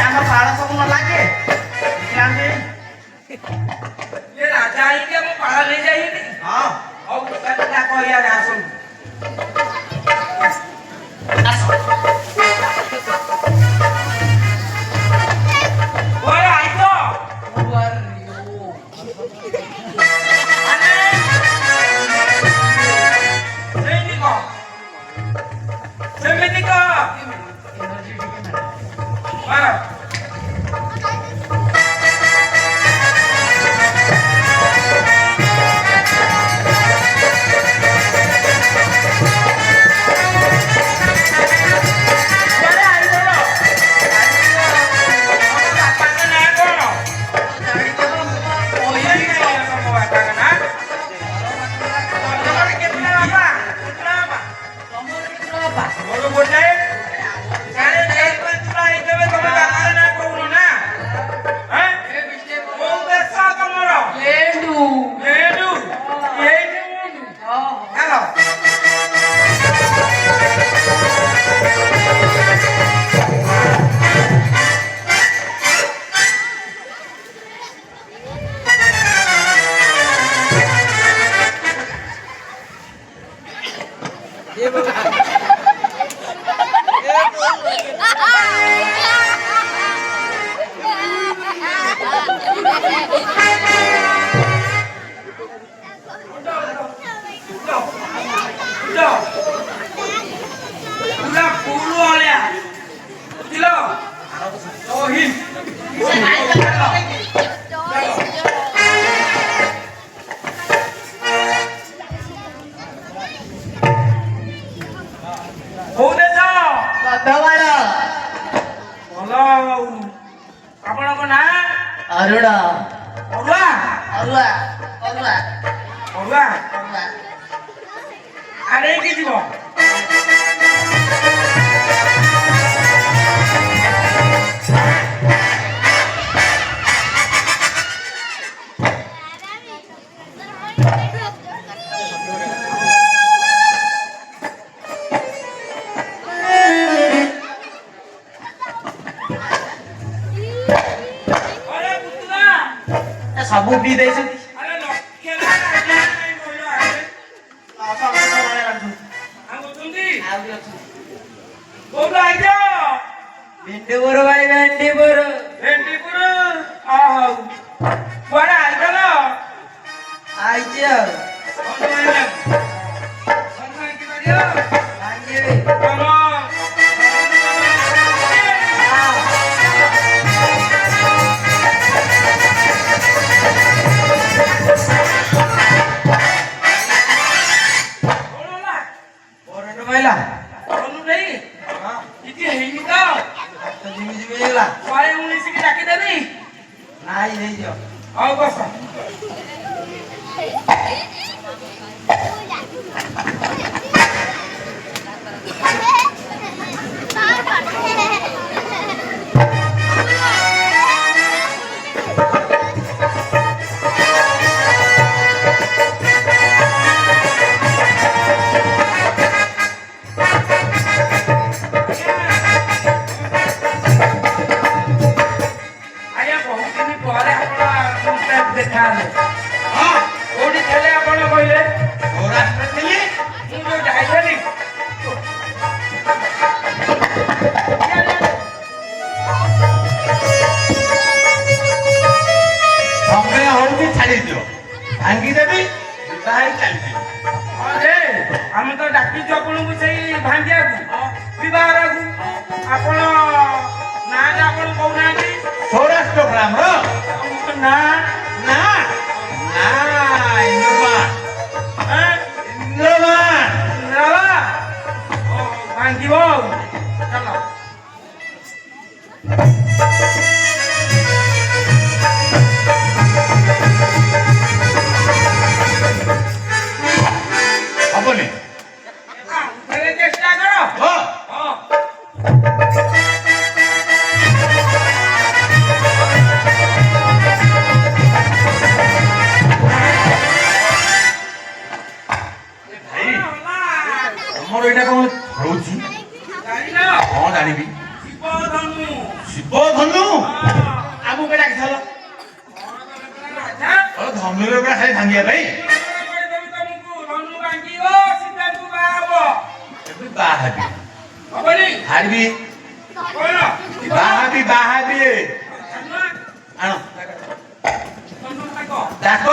Speaker 4: ଆମ ପାଳ ସବୁ ନ ଲାଗେ
Speaker 3: ये राजा ही के वो पाला ले जाइए
Speaker 4: ହଁ
Speaker 3: और क्या कहिया आसो ओए आई तो सेमिति को हां
Speaker 4: ଅରୁଣ
Speaker 3: ଅରୁଆ
Speaker 4: ଅରୁଆ ଅରୁଆ
Speaker 3: ଅରୁଆ
Speaker 4: ଅରୁଆ
Speaker 3: ଆଡ଼େଇକି ଯିବ ଆରେ ପୁତୁଲା
Speaker 4: ଏ ସବୁ ପିଇ ଦେଇଛନ୍ତି
Speaker 3: ଆରେ ଲକ୍ଷେ ନା ନାଇଁ କହିଲ ଆରେ
Speaker 4: ସମସ୍ତେ ମନେ ରଖୁଛନ୍ତି
Speaker 3: ଆଉ ଅଛନ୍ତି
Speaker 4: ଆଉ ବି ଅଛନ୍ତି
Speaker 3: କୋଉଠୁ ଆଇଛ
Speaker 4: ଭେଣ୍ଡି ବର ଭାଇ ଭେଣ୍ଡି ବର
Speaker 3: ଭେଣ୍ଡିପୁର ହଉ କୁଆଡ଼େ ଆଇଥିଲ
Speaker 4: ଆଇଛି ଆଉ
Speaker 3: କଣ ଆଇଲା କଣ ଆଇକି କରିବ
Speaker 4: ଭାଙ୍ଗିବି
Speaker 3: ତମ କଣ ହେଲା
Speaker 4: ବରଟେ ପାଇଲା
Speaker 3: କଲୁ ନେଇ କିଛି ହେଇନି ତ
Speaker 4: ତ ଜିମି ଜିମି ହେଇଗଲା
Speaker 3: 119 କି ଡାକିଦେବି
Speaker 4: ନାଇଁ ହେଇଯିବ
Speaker 3: ହଉ ବସ ଆଜ୍ଞା ବହୁତ ଦିନ ପରେ ଆପଣ ଦେଖା ହେଲେ କୋଉଠି ଥିଲେ ଆପଣ କହିଲେ
Speaker 2: ସୌରାଷ୍ଟ୍ର ଥିଲି
Speaker 3: ମୁଁ ଯୋଉ ଯାଇଥିଲି
Speaker 2: ସମୟ ହଉଛି ଛାଡ଼ିଦିଅ ଭାଙ୍ଗିଦେବି ବିବାହ ହେଇ ଚାଲିଯିବି
Speaker 3: ଯେ ଆମେ ତ ଡାକିଛୁ ଆପଣଙ୍କୁ ସେଇ ଭାଙ୍ଗିବାକୁ ବିବାହକୁ ଆପଣ ନାଁଟା ଆପଣ କହୁନାହାନ୍ତି
Speaker 2: ସୌରାଷ୍ଟ୍ର ଗ୍ରାମର
Speaker 3: ନା
Speaker 2: ନା ନା ଇନ୍ଦ୍ରମା ଇନ୍ଦ୍ରମା
Speaker 3: ଭାଙ୍ଗିବ ଆଉ ଚାଲ
Speaker 2: ହବନି
Speaker 3: ଫେରେ ଚେଷ୍ଟା କର
Speaker 2: ହଁ
Speaker 3: ହଁ
Speaker 2: ଭାଇ ତମର ଏଇଟା କଣ ହଉଛି
Speaker 3: ଜାଣିଲ
Speaker 2: କଣ ଜାଣିବି
Speaker 3: ଶିବ ଧନୁ
Speaker 2: ଶିବ ଧନୁ ଆମକୁ କେ ଡାକିଥିଲ
Speaker 3: ରାଜା
Speaker 2: ଧନୁରେ ପୁରା ଖାଲି ଭାଙ୍ଗିବା ପାଇଁ
Speaker 3: କରିଦେବି ତମକୁ ଧନୁ ଭାଙ୍ଗିବ ସୀତାଙ୍କୁ ବାହା ହବ
Speaker 2: ଏବେ ବାହା ହେବି
Speaker 3: ହବନି
Speaker 2: ହାରିବି
Speaker 3: କଣ
Speaker 2: ବାହା ହେବି ଆଣ
Speaker 3: ଧନୁ ତାକ
Speaker 2: ଡାକ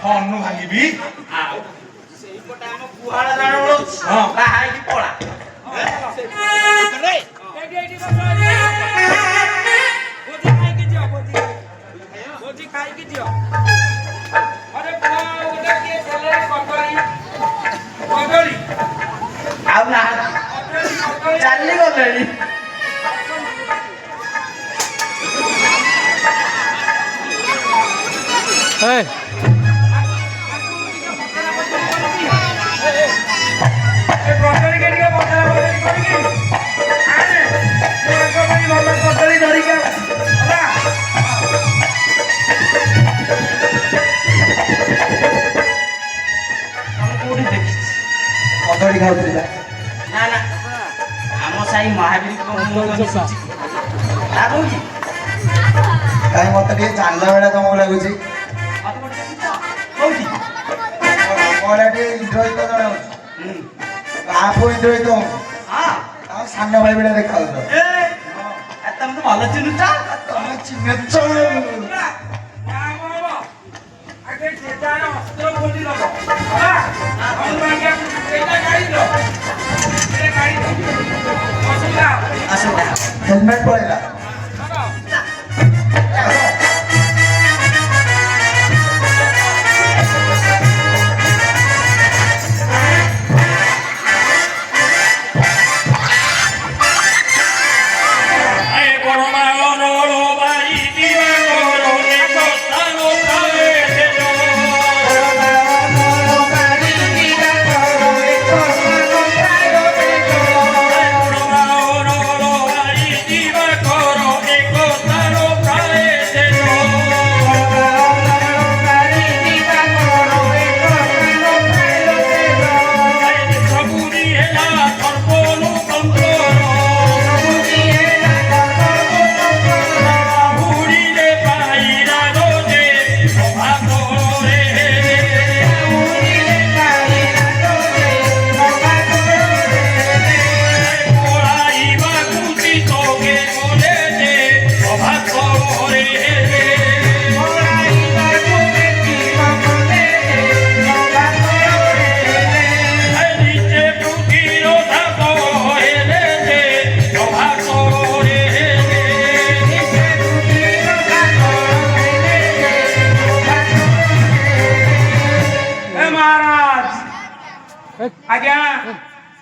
Speaker 2: ଧନୁ ଭାଙ୍ଗିବି ଆଉ
Speaker 4: ସେଇପଟେ ଆମ ଗୁହାଳ ଜାଣ ମିଳୁଛି
Speaker 2: ହଁ
Speaker 4: ବାହା ହେଇକି ପଳା
Speaker 3: ଭୋଜି ଖାଇକି ଯିଅ ଆରେ ପୁଅ ଗୋଟେ କିଏ ଥିଲେ କଦଳୀ
Speaker 4: ଆଉ ନା
Speaker 3: କଦଳୀ
Speaker 4: ଚାଲିଗଲେଣି
Speaker 3: ଏ କଦଳୀকে ଟିକେ ବଦଲା ବଦଳି କରିକି ଆଣେ ମୁଁ ଆଗ ପାଇଁ ଭଲ କଦଳୀ ଧରିକି ହେଲା
Speaker 4: କୋଉଠି ଦେଖିଛି କଦଳୀ ଖାଉଥିଲା ନା ନା ଆମ ସାହି ମହାବୀର ଲାଗୁଛି
Speaker 5: କାହିଁ ମତେ ଟିକେ ଜାଣିଲା ଭଳିଆ ତମକୁ ଲାଗୁଛି
Speaker 4: କୋଉଠି
Speaker 5: ଭଳିଆ ଟିକେ ଇନ୍ଦ୍ରଜିତ ଜଣେ ଅଛି ବାପ ଇନ୍ଦ୍ରଜିତ
Speaker 4: ହଁ
Speaker 5: ଆଉ ସାନ ଭାଇ ଭଳିଆ ଦେଖାଯାଉଛ
Speaker 4: ତମେ ତ ଭଲ ଚିହ୍ନୁଛ
Speaker 5: ତମେ ଚିହ୍ନିଛ
Speaker 3: ଆଗେ ଯେଟାର ଅସ୍ତ୍ର ଖୋଲି ଦବ ହେଲା ଧନୁ ଭାଙ୍ଗିବାକୁ ସେଇଟା କାଢିଦିଅ ସେଇଟା କାଢିଦିଅ ଅସୁବିଧା ହବ
Speaker 4: ଅସୁବିଧା
Speaker 5: ହେଲମେଟ ପଳେଇଲା
Speaker 3: Ay, por malo no lo va y tira, no lo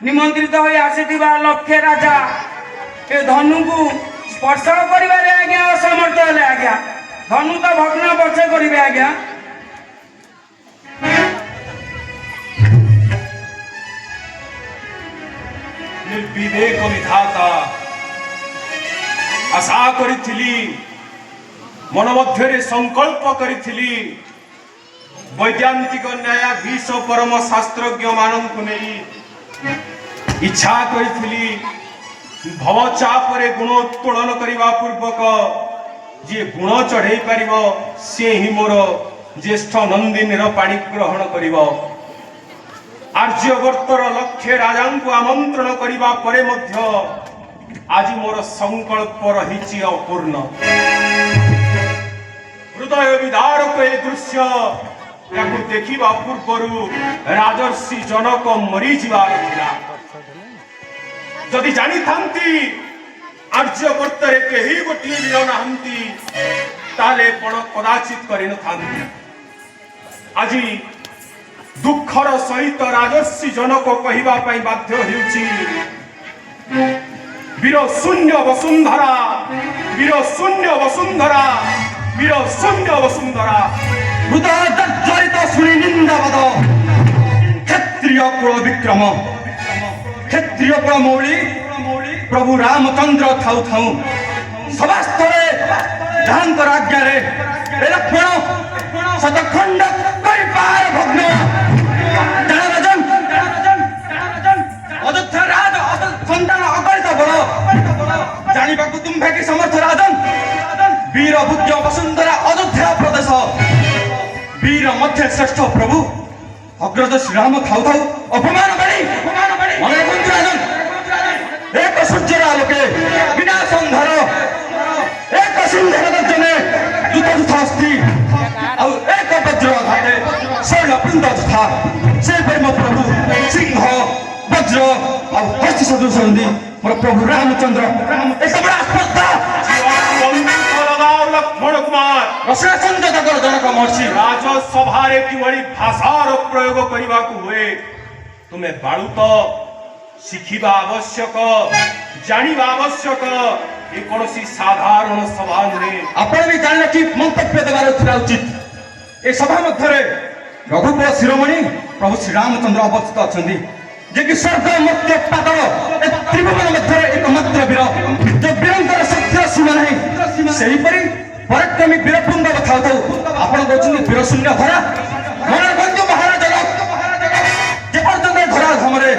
Speaker 3: ନିମନ୍ତ୍ରିତ ହୋଇ ଆସିଥିବା ଲକ୍ଷେ ରାଜା ଏ ଧନୁକୁ ସ୍ପର୍ଶ କରିବାରେ ଆଜ୍ଞା ଅସମର୍ଥ ହେଲେ ଆଜ୍ଞା। ଧନୁ ତ ଭଗ୍ନ ପଛେ କରିବେ ଆଜ୍ଞା।
Speaker 2: ନିର୍ବିବେକ ବିଧାତା ଆଶା କରିଥିଲି, ମନ ମଧ୍ୟରେ ସଂକଳ୍ପ କରିଥିଲି, ବୈଜ୍ଞାନିକ ନ୍ୟାୟାଧୀଶ ପରମ ଶାସ୍ତ୍ରଜ୍ଞ ମାନଙ୍କୁ ନେଇ ଇଚ୍ଛା କରିଥିଲି ଭବ ଚାପରେ ଗୁଣ ଉତ୍ତୋଳନ କରିବା ପୂର୍ବକ ଯିଏ ଗୁଣ ଚଢ଼େଇ ପାରିବ ସିଏ ହିଁ ମୋର ଜ୍ୟେଷ୍ଠ ନନ୍ଦିନୀର ପାଣି ଗ୍ରହଣ କରିବ। ଆର୍ଯ୍ୟବର୍ତ୍ତର ଲକ୍ଷେ ରାଜାଙ୍କୁ ଆମନ୍ତ୍ରଣ କରିବା ପରେ ମଧ୍ୟ ଆଜି ମୋର ସଂକଳ୍ପ ରହିଛି ଅପୂର୍ଣ୍ଣ। ହୃଦୟ ବିଦାରକ ଏ ଦୃଶ୍ୟ, ତାକୁ ଦେଖିବା ପୂର୍ବରୁ ରାଜର୍ଷି ଜନକ ମରିଯିବାର ଥିଲା। ଯଦି ଜାଣିଥାନ୍ତି ଆର୍ଯ୍ୟବର୍ତ୍ତରେ କେହି ଗୋଟିଏ ବୀର ନାହାନ୍ତି, ତାହେଲେ ପଣ କଦାଚିତ କରିନଥାନ୍ତି। ଆଜି ଦୁଃଖର ସହିତ ରାଜର୍ଷି ଜନକ କହିବା ପାଇଁ ବାଧ୍ୟ ହେଉଛି, ବୀର ଶୂନ୍ୟ ବସୁନ୍ଧରା, ବୀର ଶୂନ୍ୟ ବସୁନ୍ଧରା, ବୀର ଶୂନ୍ୟ ବସୁନ୍ଧରା।
Speaker 1: ହୃଦୟ ଜର୍ଜରିତ ଶୁଣି ନିନ୍ଦାବଦ କ୍ଷତ୍ରିୟ କୁଳ ବିକ୍ରମ, କ୍ଷତ୍ରିୟ କୁଳ ମୌଳି ପ୍ରଭୁ ରାମଚନ୍ଦ୍ର ଥାଉ ଥାଉ ସଭାସ୍ଥଳେ ଯାହାଙ୍କର ଆଜ୍ଞାରେ ଏ ଲକ୍ଷ୍ମଣ ଶତଖଣ୍ଡ କରିପାର ଭଗ୍ନ। ଅଯୋଧ୍ୟା ରାଜ ସନ୍ତାନ ଅଗଣିତ ବଳ, ଜାଣିବାକୁ ତୁମ୍ଭେ କି ସମର୍ଥ ରାଜନ। ବୀର ଭୁଜ୍ୟ ବସୁନ୍ଧରା ଅଯୋଧ୍ୟା ପ୍ରଦେଶ, ବୀର ମଧ୍ୟ ଶ୍ରେଷ୍ଠ ପ୍ରଭୁ ଅଗ୍ରଜ ଶ୍ରୀରାମ ଥାଉ ଥାଉ ଅପମାନ ବାଣୀ ମନେ ରଖନ୍ତୁ ରାଜନ। ଏକ ସୂର୍ଯ୍ୟର ଆଲୋକେ ବିନାଶ ଅନ୍ଧାର, ଏକ ସିଂହର ଗର୍ଜନେ ଯୁଦ୍ଧ ଯୁଥା ଅସ୍ଥି, ଆଉ ଏକ ବଜ୍ର ଆଘାତେ ଶୈଳ ବୃନ୍ଦ ଯଥା। ସେପରି ମୋ ପ୍ରଭୁ ସିଂହ ବଜ୍ର ଆଉ ହସ୍ତି ସଦୃଶ ମୋର ପ୍ରଭୁ ରାମଚନ୍ଦ୍ର। ଏତେ ବଡ଼ ଆସ୍ପର୍ଦ୍ଧା
Speaker 2: ଲକ୍ଷ୍ମଣ କୁମାର
Speaker 1: ରସରାଚନ୍ଦ୍ର ଜଗର ଜନକ ମହର୍ଷି
Speaker 2: ରାଜସଭାରେ କିଭଳି ଭାଷାର ପ୍ରୟୋଗ କରିବାକୁ ହୁଏ ତୁମେ ବାଳୁତ ଶିଖିବା ଆବଶ୍ୟକ, ଜାଣିବା ଆବଶ୍ୟକ। ଏ କୌଣସି ସାଧାରଣ ସଭା ନୁହେଁ।
Speaker 1: ଆପଣ ବି ଜାଣି ରଖି ମନ୍ତବ୍ୟ ଦେବାର ଥିବା ଉଚିତ। ଏ ସଭା ମଧ୍ୟରେ ରଘୁକୁଳ ଶିରୋମଣି ପ୍ରଭୁ ଶ୍ରୀରାମଚନ୍ଦ୍ର ଅବସ୍ଥିତ ଅଛନ୍ତି, ଯେ କି ସ୍ୱର୍ଗ ମର୍ତ୍ତ୍ୟ ପାତାଳ ଏ ତ୍ରିଭୁବନ ମଧ୍ୟରେ ଏକମାତ୍ର ବୀର, ଯେ ବୀରଙ୍କର ଶକ୍ତିର ସୀମା ନାହିଁ। ସେହିପରି ପରାକ୍ରମୀ ବୀରପୁଙ୍ଗ ଥାଉ ଥାଉ ଆପଣ କହୁଛନ୍ତି ବୀର ଶୂନ୍ୟ ଧରା। ମନେ ରଖନ୍ତୁ ମହାରାଜ, ଯେ ପର୍ଯ୍ୟନ୍ତ ଧରା ଧାମରେ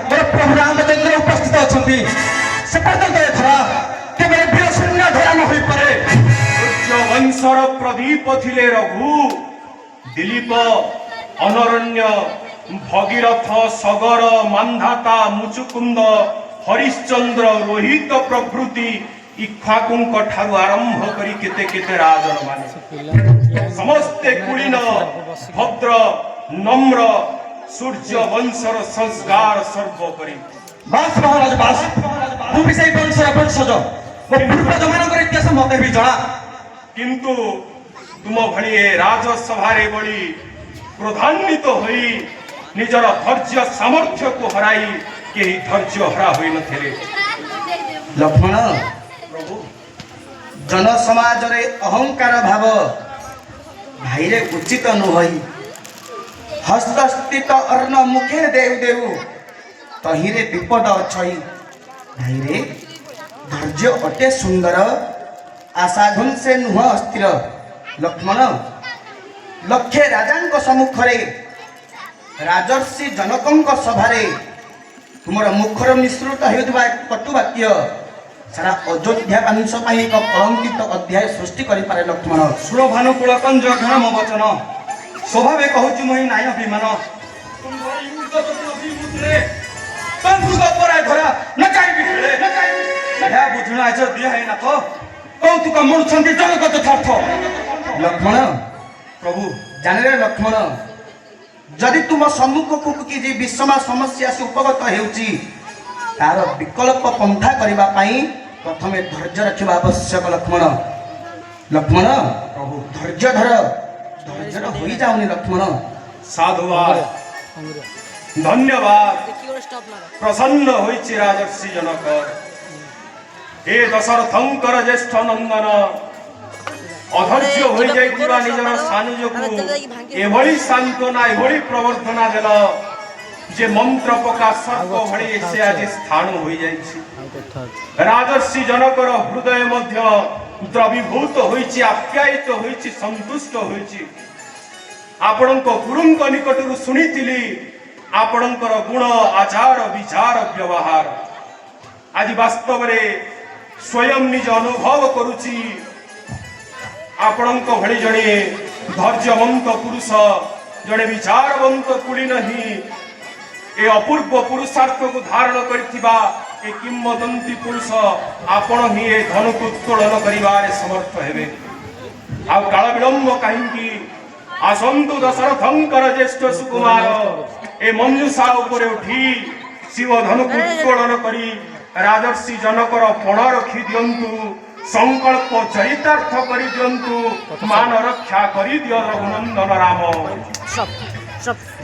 Speaker 1: ମୋର ପ୍ରଭୁ ରାମଚନ୍ଦ୍ର ଉପସ୍ଥିତ ଅଛନ୍ତି, ସେ ପର୍ଯ୍ୟନ୍ତ ଏ ଧରା କେବଳ ବୀର ଶୂନ୍ୟ ଧରା ନ ହୋଇପାରେ।
Speaker 2: ସୂର୍ଯ୍ୟ ବଂଶର ପ୍ରଦୀପ ଥିଲେ ରଘୁ, ଦିলীପ, ଅନରଣ୍ୟ, ଭଗୀରଥ, ସଗର, ମାନ୍ଧାତା, ମୁଚୁକୁନ୍ଦ, ହରିଶ୍ଚନ୍ଦ୍ର, ରୋହିତ ପ୍ରଭୃତି ଇକ୍ଷ୍ୱାକୁଙ୍କ ଠାରୁ ଆରମ୍ଭ କରି କେତେ କେତେ ରାଜନ ମାନେ ସମସ୍ତେ କୁଳୀନ, ଭଦ୍ର, ନମ୍ର, ସୂର୍ଯ୍ୟ ବଂଶର ସଂସ୍କାର ସର୍ବୋପରି।
Speaker 1: ବାସ ମହାରାଜ ବାସ, ମୁଁ ବି ସେଇ ବଂଶର ବଂଶଜ। ମୋ ପୂର୍ବଜମାନଙ୍କର ଇତିହାସ ମତେ ବି ଜଣା।
Speaker 2: କିନ୍ତୁ ତୁମ ଭଳି ଏ ରାଜସଭାରେ ବଳି କ୍ରୋଧାନ୍ୱିତ ହୋଇ ନିଜର ଧୈର୍ଯ୍ୟ ସାମର୍ଥ୍ୟକୁ ହରାଇ କେହି ଧୈର୍ଯ୍ୟ ହରା ହୋଇନଥିଲେ।
Speaker 4: ଲକ୍ଷ୍ମଣ ପ୍ରଭୁ, ଜନସମାଜରେ ଅହଙ୍କାର ଭାବ ଭାଇରେ ଉଚିତ ନୁହଇ, ହସ୍ତସ୍ଥିତ ଅର୍ଣ୍ଣ ମୁଖେ ଦେଉ ଦେଉ ତହିଁରେ ବିପଦ ଅଛଇ। ଭାଇରେ ଧୈର୍ଯ୍ୟ ଅଟେ ସୁନ୍ଦର, ଆଶାଧୁନ ସେ ନୁହଁ ଅସ୍ଥିର। ଲକ୍ଷ୍ମଣ, ଲକ୍ଷେ ରାଜାଙ୍କ ସମ୍ମୁଖରେ ରାଜର୍ଷି ଜନକଙ୍କ ସଭାରେ ତୁମର ମୁଖର ନିଃସୃତ ହେଉଥିବା ଏକ କଟୁ ବାକ୍ୟ ସାରା ଅଯୋଧ୍ୟା ବାଂଶ ପାଇଁ ଏକ କଳଙ୍କିତ ଅଧ୍ୟାୟ ସୃଷ୍ଟି କରିପାରେ। ଲକ୍ଷ୍ମଣ,
Speaker 1: ସୁରଭାନୁକୂଳ କଞ୍ଜ ଘନ ମୋ ବଚନ, ସ୍ୱଭାବେ କହୁଛି ମୁଁ ନାୟ ବିମାନ। କୌତୁକ ମୁଣୁଛନ୍ତି ଜନକ ଯଥାର୍ଥ।
Speaker 4: ଲକ୍ଷ୍ମଣ
Speaker 1: ପ୍ରଭୁ,
Speaker 4: ଜାଣିଲେ ଲକ୍ଷ୍ମଣ, ଯଦି ତୁମ ସମ୍ମୁଖକୁ କିଛି ବିଷମ ସମସ୍ୟା ଆସି ଉପଗତ ହେଉଛି, ତାର ବିକଳ୍ପ ପନ୍ଥା କରିବା ପାଇଁ ପ୍ରଥମେ ଧୈର୍ଯ୍ୟ ରଖିବା ଆବଶ୍ୟକ। ଲକ୍ଷ୍ମଣ, ଲକ୍ଷ୍ମଣ ପ୍ରଭୁ ଧୈର୍ଯ୍ୟ ଧର, ଧୈର୍ଯ୍ୟର ହୋଇଯାଉନି ଲକ୍ଷ୍ମଣ।
Speaker 2: ସାଧୁବାଦ। ধন্যবাদ প্রসন্ন হয়েছে রাজর্ষি জনক এ দশরথঙ্কর জ্যেষ্ঠ নন্দন অধৈর্য হয়ে যাইଥିବା ନିଜର ସାନୁଜକୁ ଏଭଳି ସାନ୍ତ୍ୱନା ଏଭଳି ପ୍ରବର୍ଦ୍ଧନା ଦେଲ ଯେ ମନ୍ତ୍ର ପକା ସର୍ପ ଭଳି ସେ ଆଜି ସ୍ଥାଣୁ ହୋଇଯାଇଛି ରାଜର୍ଷି ଜନକର ହୃଦୟ ମଧ୍ୟ ଦ୍ରବୀଭୂତ ହୋଇଛି ଆପ୍ୟାୟିତ ହୋଇଛି ସନ୍ତୁଷ୍ଟ ହୋଇଛି ଆପଣଙ୍କ ଗୁରୁଙ୍କ ନିକଟରୁ ଶୁଣିଥିଲି ଆପଣଙ୍କର ଗୁଣ ଆଚାର ବିଚାର ବ୍ୟବହାର ଆଜି ବାସ୍ତବରେ ସ୍ୱୟଂ ନିଜ ଅନୁଭବ କରୁଛି ଆପଣଙ୍କ ଭଳି ଜଣେ ଧୈର୍ଯ୍ୟବନ୍ତ ପୁରୁଷ ଜଣେ ବିଚାରବନ୍ତ କୁଳୀନ ହିଁ ଏ ଅପୂର୍ବ ପୁରୁଷାର୍ଥକୁ ଧାରଣ କରିଥିବା ଏ କିମ୍ବଦନ୍ତୀ ପୁରୁଷ ଆପଣ ହିଁ ଏ ଧନକୁ ଉତ୍ତୋଳନ କରିବାରେ ସମର୍ଥ ହେବେ ଆଉ କାଳ ବିଳମ୍ବ କାହିଁକି ଆସନ୍ତୁ ଦଶରଥଙ୍କର ଜ୍ୟେଷ୍ଠ ସୁକୁମାର ଏ ମଞ୍ଜୁଷା ଉପରେ ଉଠି ଶିବ ଧନକୁ ଉତ୍ତୋଳନ କରି ରାଜର୍ଷି ଜନକର ପଣ ରଖି ଦିଅନ୍ତୁ ସଂକଳ୍ପ ଚରିତାର୍ଥ କରି ଦିଅନ୍ତୁ ମାନ ରକ୍ଷା କରିଦିଅ ରଘୁନନ୍ଦନ ରାମ